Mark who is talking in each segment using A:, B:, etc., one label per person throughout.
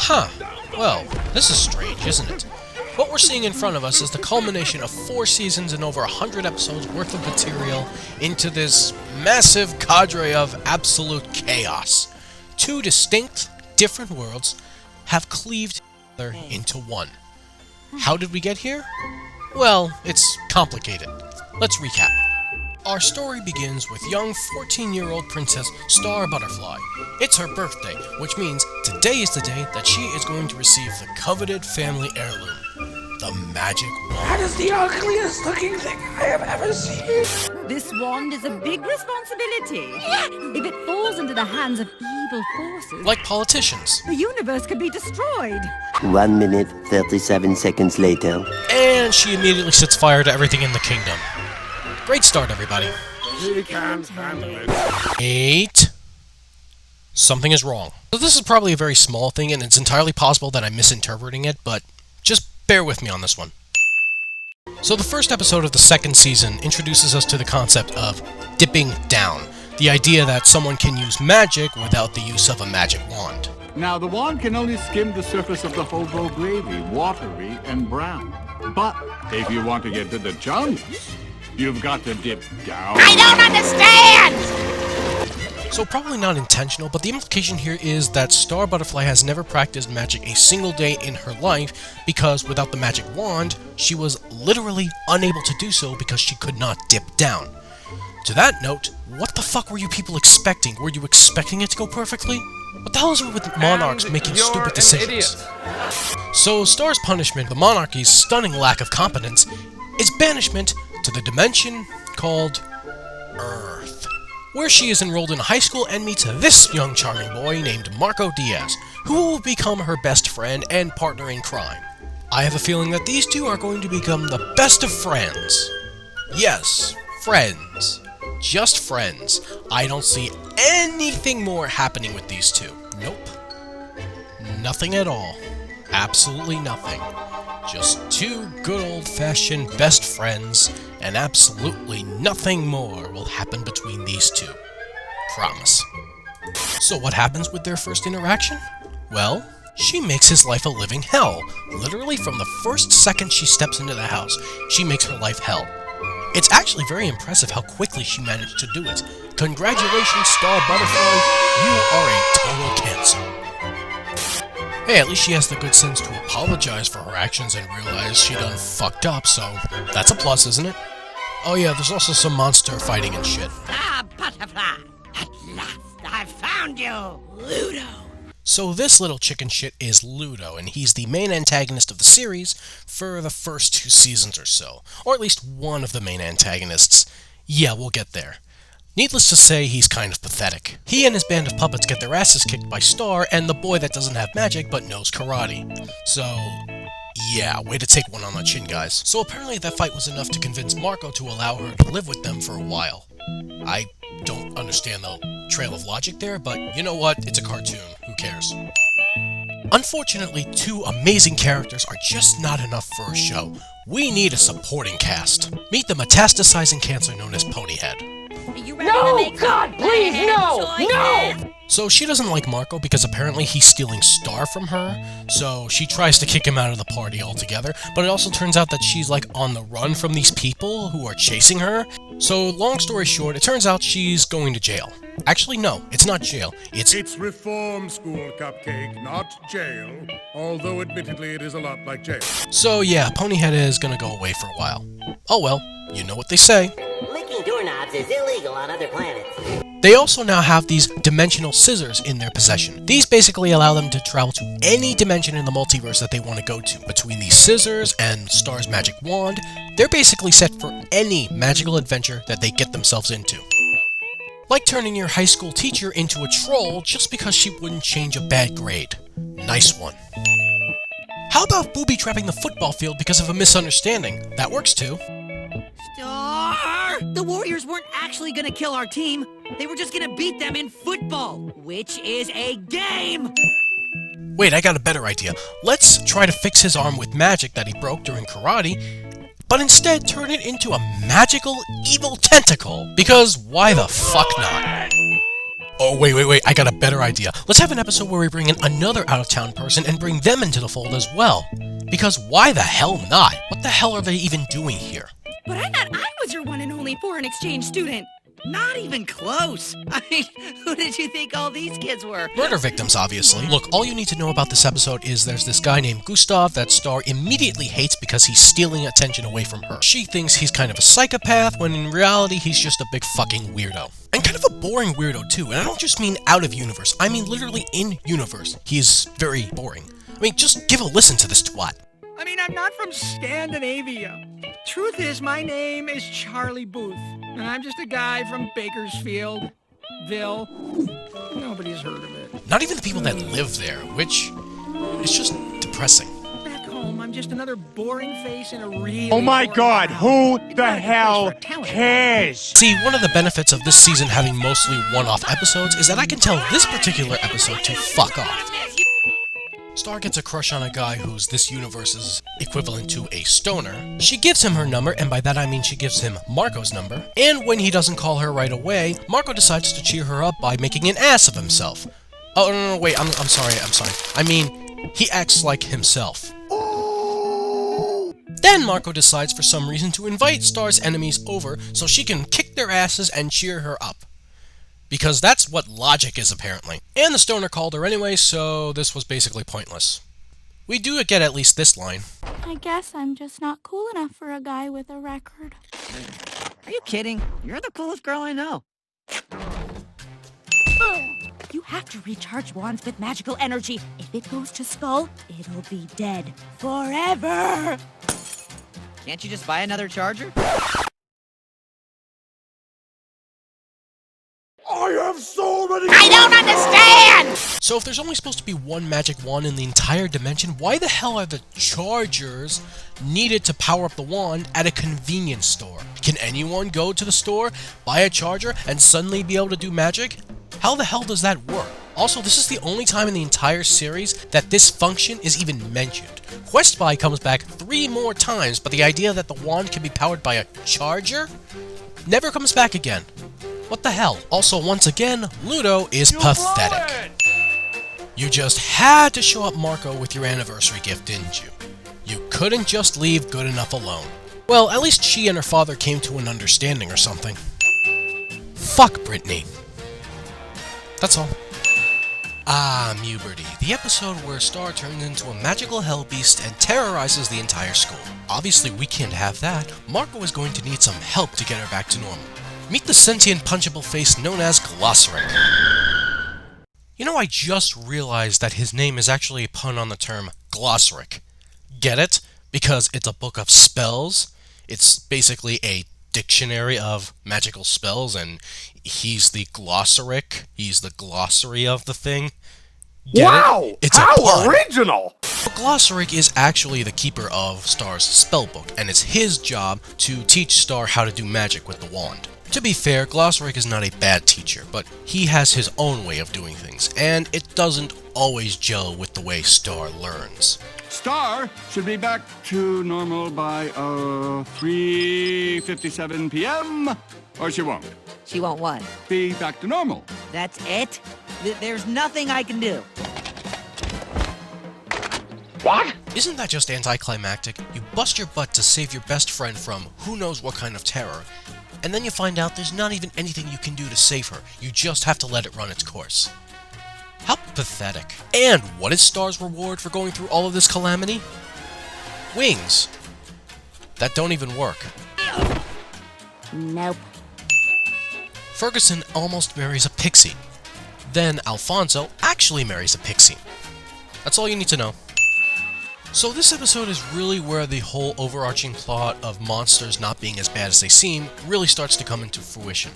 A: Huh. Well, this is strange, isn't it? What we're seeing in front of us is the culmination of 4 seasons and over 100 episodes worth of material into this massive cadre of absolute chaos. 2 distinct, different worlds have cleaved together into one. How did we get here? Well, it's complicated. Let's recap. Our story begins with young 14-year-old Princess Star Butterfly. It's her birthday, which means today is the day that she is going to receive the coveted family heirloom, the magic wand.
B: That is the ugliest looking thing I have ever seen.
C: This wand is a big responsibility. If it falls into the hands of evil forces,
A: Like politicians.
C: the universe could be destroyed.
D: 1 minute, 37 seconds later.
A: And she immediately sets fire to everything in the kingdom. Great start, everybody.
B: She can't handle it.
A: 8. Something is wrong. So this is probably a very small thing, and it's entirely possible that I'm misinterpreting it, but just bear with me on this one. So the first episode of the second season introduces us to the concept of dipping down. The idea that someone can use magic without the use of a magic wand.
E: Now, the wand can only skim the surface of the hobo gravy, watery and brown. But if you want to get to the chunks, you've got to dip down.
B: I don't understand!
A: So probably not intentional, but the implication here is that Star Butterfly has never practiced magic a single day in her life because without the magic wand, she was literally unable to do so because she could not dip down. To that note, what the fuck were you people expecting? Were you expecting it to go perfectly? What the hell is it with monarchs making stupid decisions? So Star's punishment, the monarchy's stunning lack of competence, is banishment to the dimension called Earth, where she is enrolled in high school and meets this young charming boy named Marco Diaz, who will become her best friend and partner in crime. I have a feeling that these two are going to become the best of friends. Yes, friends. Just friends. I don't see anything more happening with these two. Nope. Nothing at all. Absolutely nothing. Just 2 good old-fashioned best friends, and absolutely nothing more will happen between these two. Promise. So what happens with their first interaction? Well, she makes his life a living hell. Literally from the first second she steps into the house, she makes her life hell. It's actually very impressive how quickly she managed to do it. Congratulations, Star Butterfly, you are a total cancer. Hey, at least she has the good sense to apologize for her actions and realize she done fucked up, so that's a plus, isn't it? Oh yeah, there's also some monster fighting and shit.
F: Ah, Butterfly! At last, I found you! Ludo!
A: So this little chicken shit is Ludo, and he's the main antagonist of the series for the first 2 seasons or so. Or at least one of the main antagonists. Yeah, we'll get there. Needless to say, he's kind of pathetic. He and his band of puppets get their asses kicked by Star and the boy that doesn't have magic but knows karate. So, yeah, way to take one on the chin, guys. So apparently that fight was enough to convince Marco to allow her to live with them for a while. I don't understand the trail of logic there, but you know what? It's a cartoon. Who cares? Unfortunately, 2 amazing characters are just not enough for a show. We need a supporting cast. Meet the metastasizing cancer known as Ponyhead.
F: Are you ready to make
B: God, please, no!
F: choices?
B: No!
A: So she doesn't like Marco because apparently he's stealing Star from her, so she tries to kick him out of the party altogether, but it also turns out that she's like on the run from these people who are chasing her. So long story short, it turns out she's going to jail. Actually, no, it's not jail.
G: It's reform school, Cupcake, not jail. Although admittedly it is a lot like jail.
A: So yeah, Ponyhead is gonna go away for a while. Oh well, you know what they say.
H: Licking doorknobs is illegal on other planets.
A: They also now have these dimensional scissors in their possession. These basically allow them to travel to any dimension in the multiverse that they want to go to. Between these scissors and Star's magic wand, they're basically set for any magical adventure that they get themselves into. Like turning your high school teacher into a troll just because she wouldn't change a bad grade. Nice one. How about booby-trapping the football field because of a misunderstanding? That works too.
F: Star! The Warriors weren't actually gonna kill our team. They were just gonna beat them in football, which is a game!
A: Wait, I got a better idea. Let's try to fix his arm with magic that he broke during karate, but instead turn it into a magical evil tentacle, because why the fuck not? Oh, wait, I got a better idea. Let's have an episode where we bring in another out-of-town person and bring them into the fold as well. Because why the hell not? What the hell are they even doing here?
C: But I thought I was your one and only foreign exchange student.
F: Not even close. I mean, who did you think all these kids were?
A: Murder victims, obviously. Look, all you need to know about this episode is there's this guy named Gustav that Star immediately hates because he's stealing attention away from her. She thinks he's kind of a psychopath, when in reality he's just a big fucking weirdo. And kind of a boring weirdo too, and I don't just mean out of universe, I mean literally in universe. He is very boring. I mean, just give a listen to this twat.
I: I mean, I'm not from Scandinavia. Truth is, my name is Charlie Booth, and I'm just a guy from Bakersfield. Nobody's heard of it.
A: Not even the people that live there, which is just depressing.
I: Back home, I'm just another boring face in a really
B: Oh my
I: boring
B: God,
I: town.
B: who
I: It's
B: the
I: not a place
B: hell
I: for a talented
B: cares?
A: See, one of the benefits of this season having mostly one-off episodes is that I can tell this particular episode to fuck off. Star gets a crush on a guy who's this universe's equivalent to a stoner. She gives him her number, and by that I mean she gives him Marco's number. And when he doesn't call her right away, Marco decides to cheer her up by making an ass of himself. Oh, no, wait, I'm sorry. I mean, he acts like himself. Then Marco decides for some reason to invite Star's enemies over so she can kick their asses and cheer her up. Because that's what logic is, apparently. And the stoner called her anyway, so this was basically pointless. We do get at least this line.
J: I guess I'm just not cool enough for a guy with a record.
F: Are you kidding? You're the coolest girl I know.
C: You have to recharge wands with magical energy. If it goes to Skull, it'll be dead forever.
F: Can't you just buy another charger?
B: I have so many. I don't understand!
A: So if there's only supposed to be one magic wand in the entire dimension, why the hell are the chargers needed to power up the wand at a convenience store? Can anyone go to the store, buy a charger, and suddenly be able to do magic? How the hell does that work? Also, this is the only time in the entire series that this function is even mentioned. Quest Spy comes back 3 more times, but the idea that the wand can be powered by a charger never comes back again. What the hell? Also, once again, Ludo is pathetic. You just had to show up Marco with your anniversary gift, didn't you? You couldn't just leave good enough alone. Well, at least she and her father came to an understanding or something. Fuck Brittany. That's all. Ah, Muberty, the episode where Star turns into a magical hell beast and terrorizes the entire school. Obviously, we can't have that. Marco is going to need some help to get her back to normal. Meet the sentient punchable face known as Glossaric. You know, I just realized that his name is actually a pun on the term Glossaric. Get it? Because it's a book of spells. It's basically a dictionary of magical spells, and he's the Glossaric. He's the glossary of the thing. Get it? It's
B: how
A: a pun.
B: original!
A: Glossaric is actually the keeper of Star's spellbook, and it's his job to teach Star how to do magic with the wand. To be fair, Glossaric is not a bad teacher, but he has his own way of doing things, and it doesn't always gel with the way Star learns.
E: Star should be back to normal by 3:57 p.m. Or she won't.
F: She won't what?
E: Be back to normal.
F: That's it? There's nothing I can do.
B: What?
A: Isn't that just anticlimactic? You bust your butt to save your best friend from who knows what kind of terror, and then you find out there's not even anything you can do to save her. You just have to let it run its course. How pathetic. And what is Star's reward for going through all of this calamity? Wings. That don't even work.
J: Nope.
A: Ferguson almost marries a pixie. Then Alfonso actually marries a pixie. That's all you need to know. So this episode is really where the whole overarching plot of monsters not being as bad as they seem really starts to come into fruition.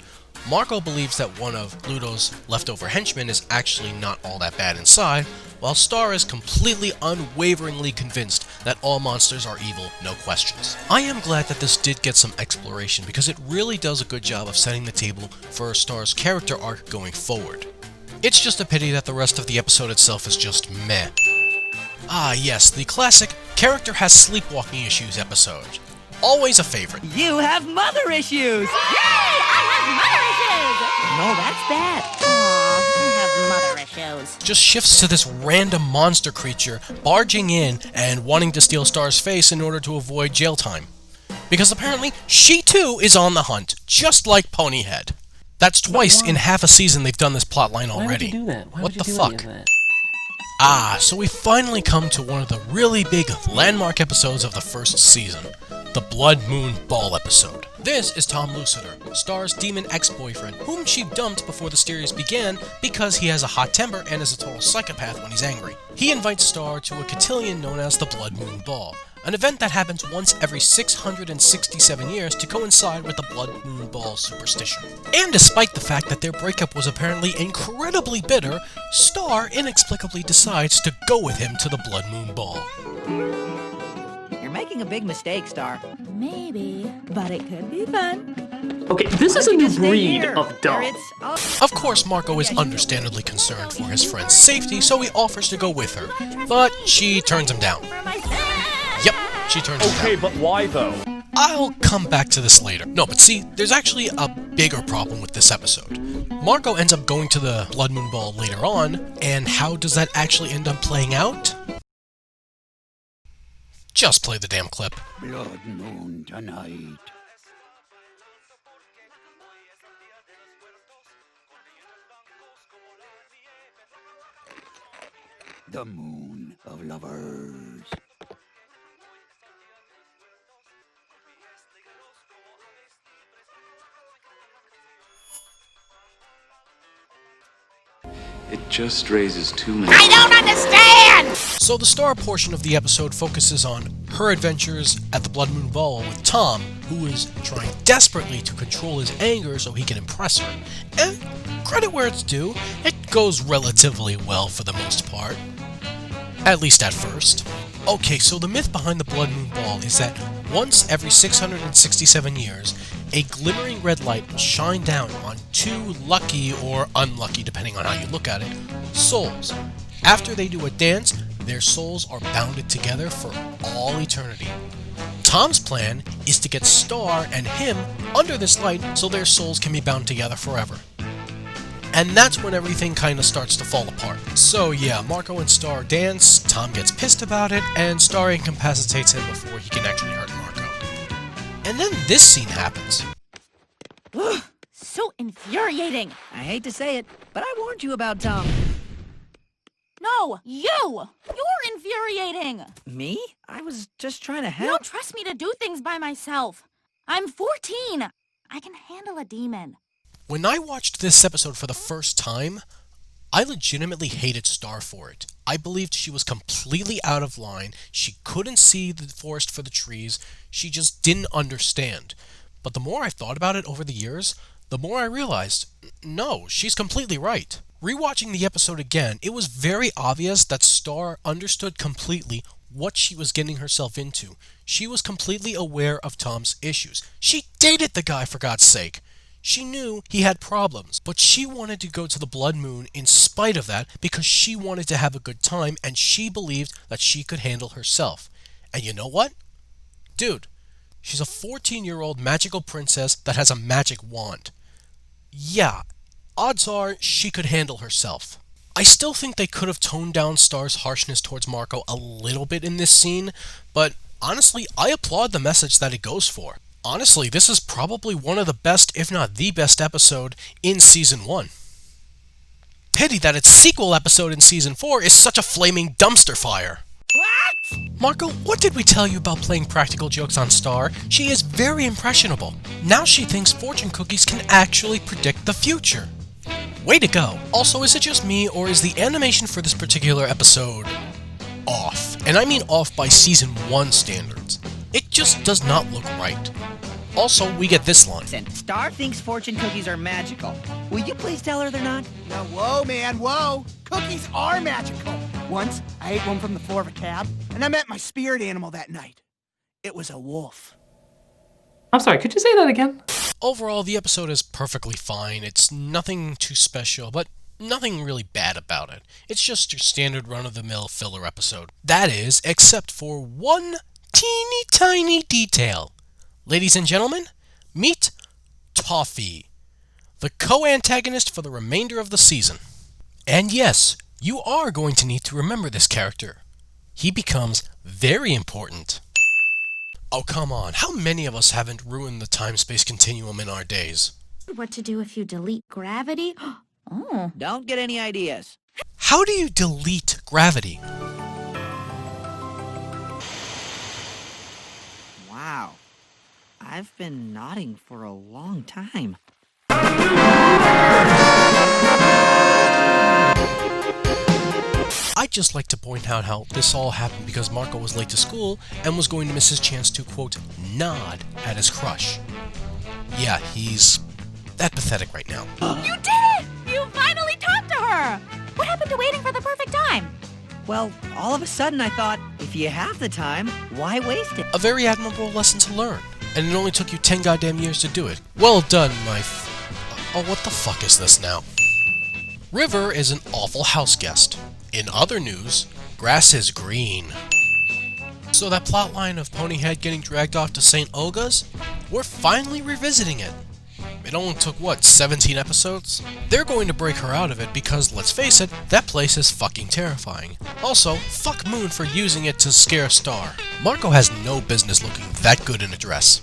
A: Marco believes that one of Ludo's leftover henchmen is actually not all that bad inside, while Star is completely unwaveringly convinced that all monsters are evil, no questions. I am glad that this did get some exploration because it really does a good job of setting the table for Star's character arc going forward. It's just a pity that the rest of the episode itself is just meh. Ah yes, the classic character has sleepwalking issues episode. Always a favorite.
F: You have mother issues!
C: Yay! I have mother issues!
F: No, that's bad.
C: Aww. goes.
A: just shifts to this random monster creature barging in and wanting to steal Star's face in order to avoid jail time. Because apparently, she too is on the hunt, just like Ponyhead. That's twice in half a season they've done this plotline already.
K: Why would you do that? Why
A: What
K: would
A: the
K: you do
A: fuck?
K: any of that?
A: Ah, so we finally come to one of the really big landmark episodes of the first season, the Blood Moon Ball episode. This is Tom Lucitor, Star's demon ex-boyfriend, whom she dumped before the series began because he has a hot temper and is a total psychopath when he's angry. He invites Star to a cotillion known as the Blood Moon Ball, an event that happens once every 667 years to coincide with the Blood Moon Ball superstition. And despite the fact that their breakup was apparently incredibly bitter, Star inexplicably decides to go with him to the Blood Moon Ball.
F: You're making a big mistake, Star.
C: Maybe, but it could be fun.
K: Okay, this is a new breed of dog.
A: Of course, Marco is understandably concerned for his friend's safety, so he offers to go with her, but she turns him down. Yep, she turns him down.
L: Okay, but why though?
A: I'll come back to this later. No, but see, there's actually a bigger problem with this episode. Marco ends up going to the Blood Moon Ball later on, and how does that actually end up playing out? Just play the damn clip.
M: Blood moon tonight. The moon of lovers.
N: It just raises too many...
B: I don't understand!
A: So the Star portion of the episode focuses on her adventures at the Blood Moon Ball with Tom, who is trying desperately to control his anger so he can impress her. And credit where it's due, it goes relatively well for the most part. At least at first. Okay, so the myth behind the Blood Moon Ball is that once every 667 years, a glimmering red light will shine down on two lucky, or unlucky depending on how you look at it, souls. After they do a dance, their souls are bounded together for all eternity. Tom's plan is to get Star and him under this light so their souls can be bound together forever. And that's when everything kinda starts to fall apart. So yeah, Marco and Star dance, Tom gets pissed about it, and Star incapacitates him before he can actually hurt Marco. And then this scene happens.
C: Ugh, so infuriating.
F: I hate to say it, but I warned you about Tom.
C: No, you! You're infuriating!
F: Me? I was just trying to
C: You
F: help.
C: don't trust me to do things by myself. I'm 14. I can handle a demon.
A: When I watched this episode for the first time, I legitimately hated Star for it. I believed she was completely out of line, she couldn't see the forest for the trees, she just didn't understand. But the more I thought about it over the years, the more I realized, no, she's completely right. Rewatching the episode again, it was very obvious that Star understood completely what she was getting herself into. She was completely aware of Tom's issues. She dated the guy, for God's sake. She knew he had problems, but she wanted to go to the Blood Moon in spite of that because she wanted to have a good time and she believed that she could handle herself. And you know what? Dude, she's a 14-year-old magical princess that has a magic wand. Yeah, odds are she could handle herself. I still think they could have toned down Star's harshness towards Marco a little bit in this scene, but honestly, I applaud the message that it goes for. Honestly, this is probably one of the best, if not the best episode in Season 1. Pity that its sequel episode in Season 4 is such a flaming dumpster fire.
B: What?
A: Marco, what did we tell you about playing practical jokes on Star? She is very impressionable. Now she thinks fortune cookies can actually predict the future. Way to go. Also, is it just me, or is the animation for this particular episode off? And I mean off by Season 1 standards. It just does not look right. Also, we get this line.
F: Listen, Star thinks fortune cookies are magical. Will you please tell her they're not?
B: Now, whoa, man, whoa. Cookies are magical. Once, I ate one from the floor of a cab, and I met my spirit animal that night. It was a wolf.
K: I'm sorry, could you say that again?
A: Overall, the episode is perfectly fine. It's nothing too special, but nothing really bad about it. It's just your standard run-of-the-mill filler episode. That is, except for one teeny tiny detail. Ladies and gentlemen, meet Toffee, the co-antagonist for the remainder of the season. And yes, You are going to need to remember this character. He becomes very important. Oh, come on. How many of us haven't ruined the time-space continuum in our days?
C: What to do if you delete gravity? Oh.
F: Don't get any ideas.
A: How do you delete gravity?
F: Wow. I've been nodding for a long time.
A: I'd just like to point out how this all happened because Marco was late to school and was going to miss his chance to, quote, nod at his crush. Yeah, he's that pathetic right now.
C: You did it! You finally talked to her! What happened to waiting for the perfect time?
F: Well, all of a sudden I thought, if you have the time, why waste it?
A: A very admirable lesson to learn, and it only took you 10 goddamn years to do it. Well done, oh, what the fuck is this now? River is an awful house guest. In other news, grass is green. So that plotline of Ponyhead getting dragged off to St. Olga's? We're finally revisiting it. It only took, what, 17 episodes? They're going to break her out of it because, let's face it, that place is fucking terrifying. Also, fuck Moon for using it to scare Star. Marco has no business looking that good in a dress.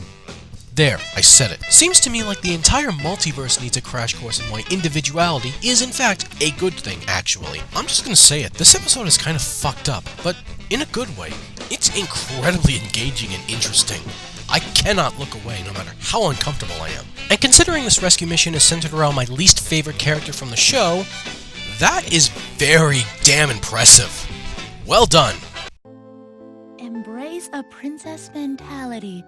A: There, I said it. Seems to me like the entire multiverse needs a crash course in why individuality is in fact a good thing, actually. I'm just gonna say it, this episode is kind of fucked up, but in a good way. It's incredibly engaging and interesting. I cannot look away no matter how uncomfortable I am. And considering this rescue mission is centered around my least favorite character from the show, that is very damn impressive. Well done.
C: Embrace a princess mentality.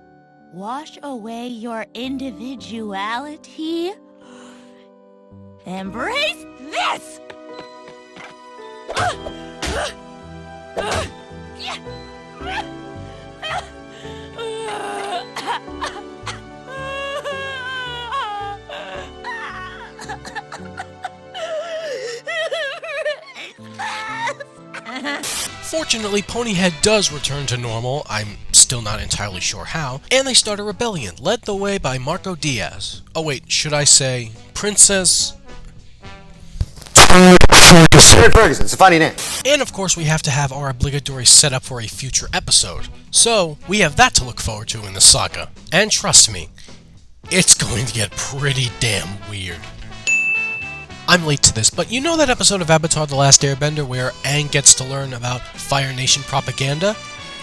C: Wash away your individuality. Embrace this!
A: Fortunately, Ponyhead does return to normal, I'm still not entirely sure how, and they start a rebellion, led the way by Marco Diaz. Oh wait, should I say Princess...
L: Ferguson, it's a funny name.
A: And of course we have to have our obligatory setup for a future episode. So, we have that to look forward to in the saga. And trust me, it's going to get pretty damn weird. I'm late to this, but you know that episode of Avatar The Last Airbender where Aang gets to learn about Fire Nation propaganda?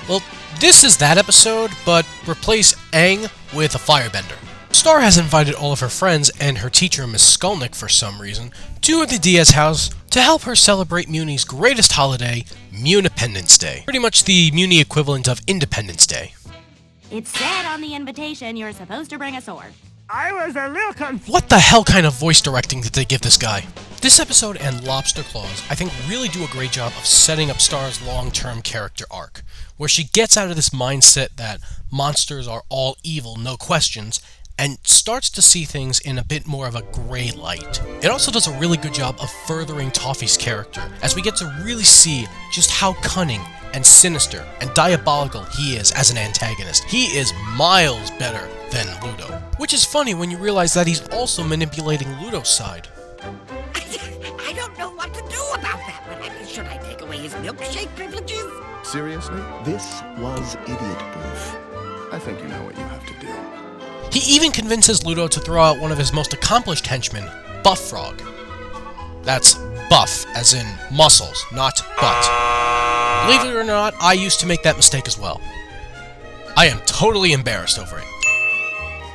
A: Well, this is that episode, but replace Aang with a firebender. Star has invited all of her friends and her teacher, Miss Skulnick, for some reason, to the Diaz house to help her celebrate Muni's greatest holiday, Munipendence Day. Pretty much the Muni equivalent of Independence Day.
C: It said on the invitation you're supposed to bring a sword.
B: I was a little confused.
A: What the hell kind of voice directing did they give this guy? This episode and Lobster Claws, I think, really do a great job of setting up Star's long-term character arc, where she gets out of this mindset that monsters are all evil, no questions, and starts to see things in a bit more of a gray light. It also does a really good job of furthering Toffee's character, as we get to really see just how cunning and sinister and diabolical he is as an antagonist. He is miles better than Ludo. Which is funny when you realize that he's also manipulating Ludo's side.
F: I don't know what to do about that, but should I take away his milkshake privileges?
O: Seriously? This was idiot-proof. I think you know what you have to do.
A: He even convinces Ludo to throw out one of his most accomplished henchmen, Buff Frog. That's buff, as in muscles, not butt. Believe it or not, I used to make that mistake as well. I am totally embarrassed over it.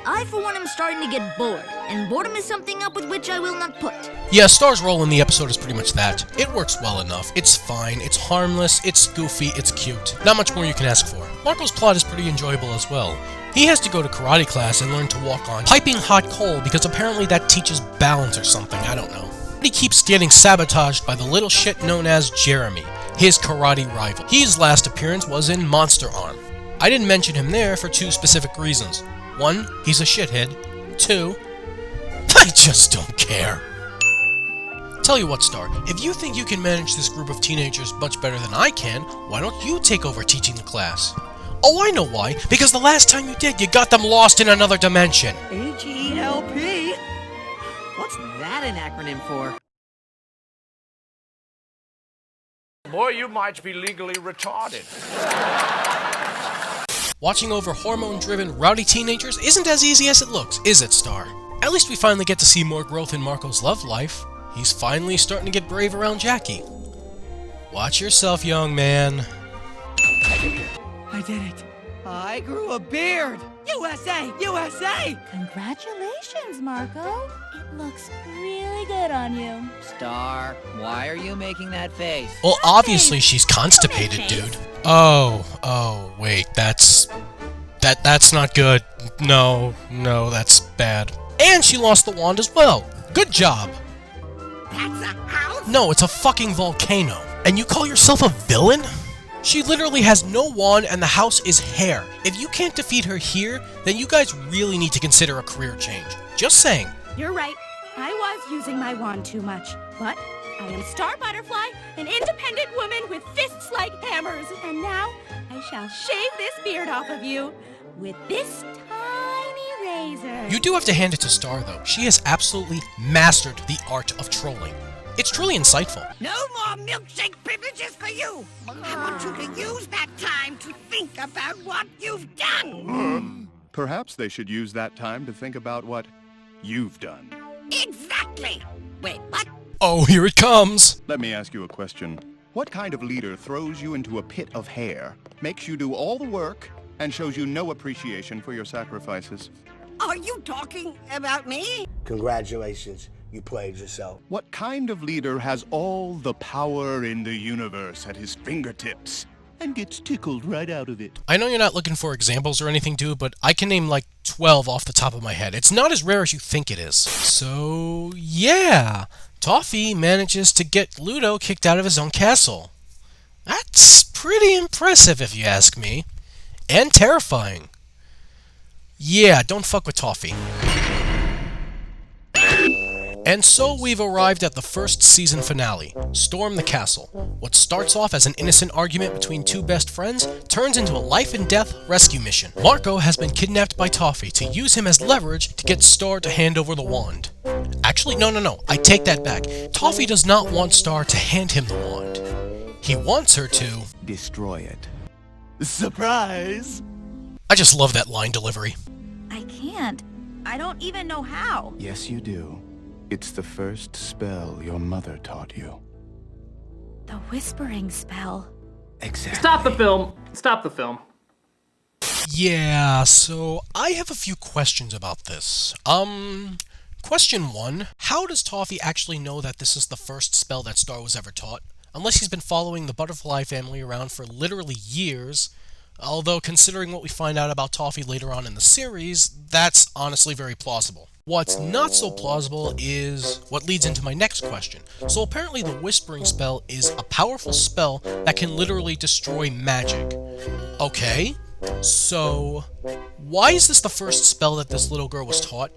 P: I, for one, am starting to get bored, and boredom is something up with which I will not put.
A: Yeah, Star's role in the episode is pretty much that. It works well enough, it's fine, it's harmless, it's goofy, it's cute. Not much more you can ask for. Marco's plot is pretty enjoyable as well. He has to go to karate class and learn to walk on piping hot coal because apparently that teaches balance or something, I don't know. But he keeps getting sabotaged by the little shit known as Jeremy, his karate rival. His last appearance was in Monster Arm. I didn't mention him there for two specific reasons. One, he's a shithead. Two, I just don't care. Tell you what, Star, if you think you can manage this group of teenagers much better than I can, why don't you take over teaching the class? Oh, I know why. Because the last time you did, you got them lost in another dimension.
F: H-E-L-P? What's that an acronym for?
Q: Boy, you might be legally retarded.
A: Watching over hormone-driven, rowdy teenagers isn't as easy as it looks, is it, Star? At least we finally get to see more growth in Marco's love life. He's finally starting to get brave around Jackie. Watch yourself, young man.
B: I did it. I grew a beard. USA! USA!
C: Congratulations, Marco. It looks really good on you.
F: Star, why are you making that face?
A: Well, obviously she's constipated, dude. Oh, wait, that's not good. No, that's bad. And she lost the wand as well. Good job.
B: That's a house?
A: No, it's a fucking volcano. And you call yourself a villain? She literally has no wand and the house is hair. If you can't defeat her here, then you guys really need to consider a career change. Just saying.
C: You're right. I was using my wand too much. But I am Star Butterfly, an independent woman with fists like hammers. And now I shall shave this beard off of you with this tiny razor.
A: You do have to hand it to Star, though. She has absolutely mastered the art of trolling. It's truly insightful.
B: No more milkshake privileges for you. I want you to use that time to think about what you've done.
O: Perhaps they should use that time to think about what you've done.
B: Exactly. Wait, what?
A: Oh, here it comes.
O: Let me ask you a question. What kind of leader throws you into a pit of hair, makes you do all the work, and shows you no appreciation for your sacrifices?
B: Are you talking about me?
M: Congratulations. You played yourself.
O: What kind of leader has all the power in the universe at his fingertips and gets tickled right out of it?
A: I know you're not looking for examples or anything, dude, but I can name like 12 off the top of my head. It's not as rare as you think it is. So, yeah. Toffee manages to get Ludo kicked out of his own castle. That's pretty impressive if you ask me. And terrifying. Yeah, don't fuck with Toffee. And so we've arrived at the first season finale, Storm the Castle. What starts off as an innocent argument between two best friends turns into a life-and-death rescue mission. Marco has been kidnapped by Toffee to use him as leverage to get Star to hand over the wand. Actually, no, I take that back. Toffee does not want Star to hand him the wand. He wants her to
O: destroy it.
B: Surprise!
A: I just love that line delivery.
C: I can't. I don't even know how.
O: Yes, you do. It's the first spell your mother taught you.
C: The whispering spell.
O: Exactly.
K: Stop the film. Stop the film.
A: Yeah, so I have a few questions about this. Question 1. How does Toffee actually know that this is the first spell that Star was ever taught? Unless he's been following the Butterfly family around for literally years. Although, considering what we find out about Toffee later on in the series, that's honestly very plausible. What's not so plausible is what leads into my next question. So apparently the Whispering spell is a powerful spell that can literally destroy magic. Okay, so why is this the first spell that this little girl was taught?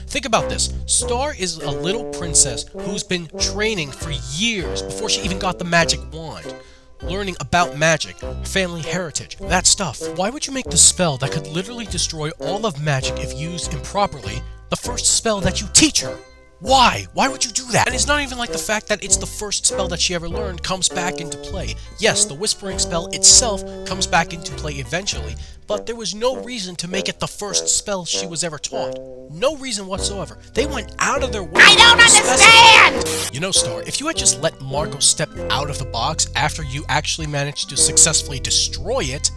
A: Think about this. Star is a little princess who's been training for years before she even got the magic wand. Learning about magic, family heritage, that stuff. Why would you make the spell that could literally destroy all of magic if used improperly the first spell that you teach her? Why? Why would you do that? And it's not even like the fact that it's the first spell that she ever learned comes back into play. Yes, the Whispering spell itself comes back into play eventually, but there was no reason to make it the first spell she was ever taught. No reason whatsoever. They went out of their way.
B: I don't understand!
A: You know, Star, if you had just let Marco step out of the box after you actually managed to successfully destroy it,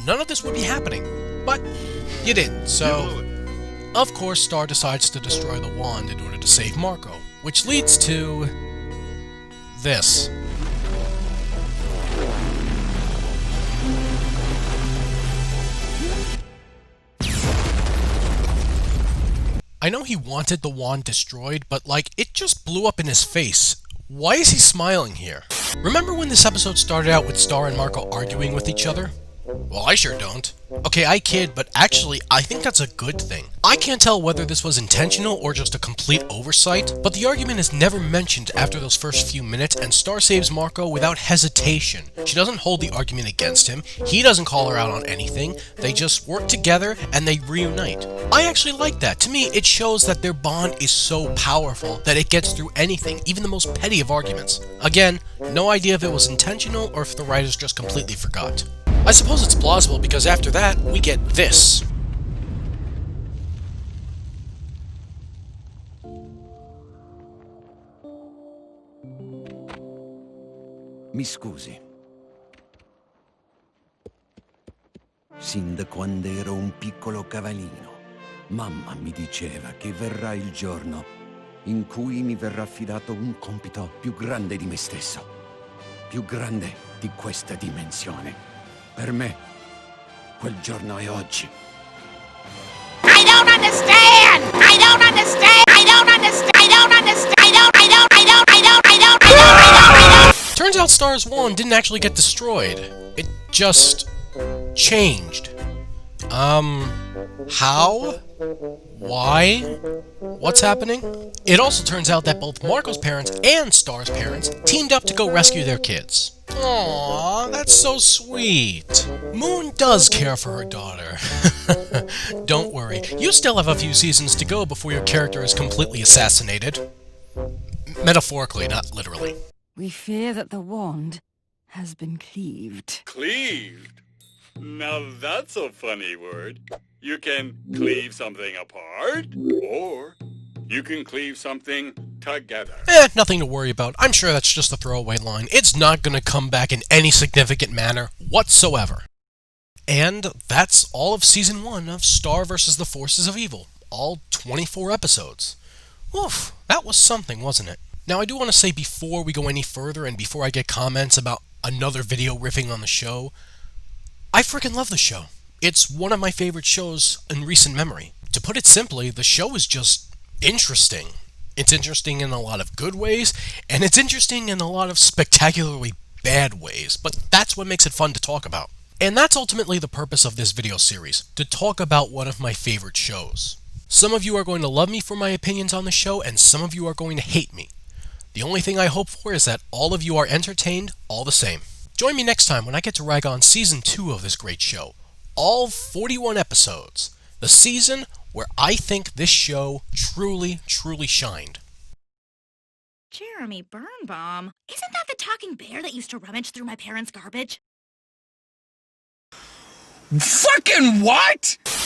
A: none of this would be happening. But you didn't, so of course Star decides to destroy the wand in order to save Marco, which leads to this. I know he wanted the wand destroyed, but like, it just blew up in his face. Why is he smiling here? Remember when this episode started out with Star and Marco arguing with each other? Well, I sure don't. Okay, I kid, but actually, I think that's a good thing. I can't tell whether this was intentional or just a complete oversight, but the argument is never mentioned after those first few minutes, and Star saves Marco without hesitation. She doesn't hold the argument against him, he doesn't call her out on anything, they just work together and they reunite. I actually like that. To me, it shows that their bond is so powerful that it gets through anything, even the most petty of arguments. Again, no idea if it was intentional or if the writers just completely forgot. I suppose it's plausible because after that, we get this.
R: Mi scusi. Sin da quando ero un piccolo cavallino, mamma mi diceva che verrà il giorno in cui mi verrà affidato un compito più grande di me stesso, più grande di questa dimensione. Per me, quel giorno è oggi.
S: I don't understand! I don't understand! I don't understand! I don't understand! I don't.
A: Turns out Star's wand didn't actually get destroyed. It just changed. How? Why? What's happening? It also turns out that both Marco's parents and Star's parents teamed up to go rescue their kids. Aww, that's so sweet. Moon does care for her daughter. Don't worry, you still have a few seasons to go before your character is completely assassinated. Metaphorically, not literally.
T: We fear that the wand has been cleaved.
U: Cleaved? Now that's a funny word. You can cleave something apart, or you can cleave something together.
A: Nothing to worry about. I'm sure that's just a throwaway line. It's not gonna come back in any significant manner whatsoever. And that's all of Season 1 of Star vs. the Forces of Evil. All 24 episodes. Oof, that was something, wasn't it? Now, I do want to say before we go any further and before I get comments about another video riffing on the show, I freaking love the show. It's one of my favorite shows in recent memory. To put it simply, the show is just interesting. It's interesting in a lot of good ways, and it's interesting in a lot of spectacularly bad ways, but that's what makes it fun to talk about. And that's ultimately the purpose of this video series, to talk about one of my favorite shows. Some of you are going to love me for my opinions on the show, and some of you are going to hate me. The only thing I hope for is that all of you are entertained all the same. Join me next time when I get to rag on Season 2 of this great show. All 41 episodes. The season where I think this show truly, truly shined.
C: Jeremy Birnbaum, isn't that the talking bear that used to rummage through my parents' garbage?
I: Fucking what?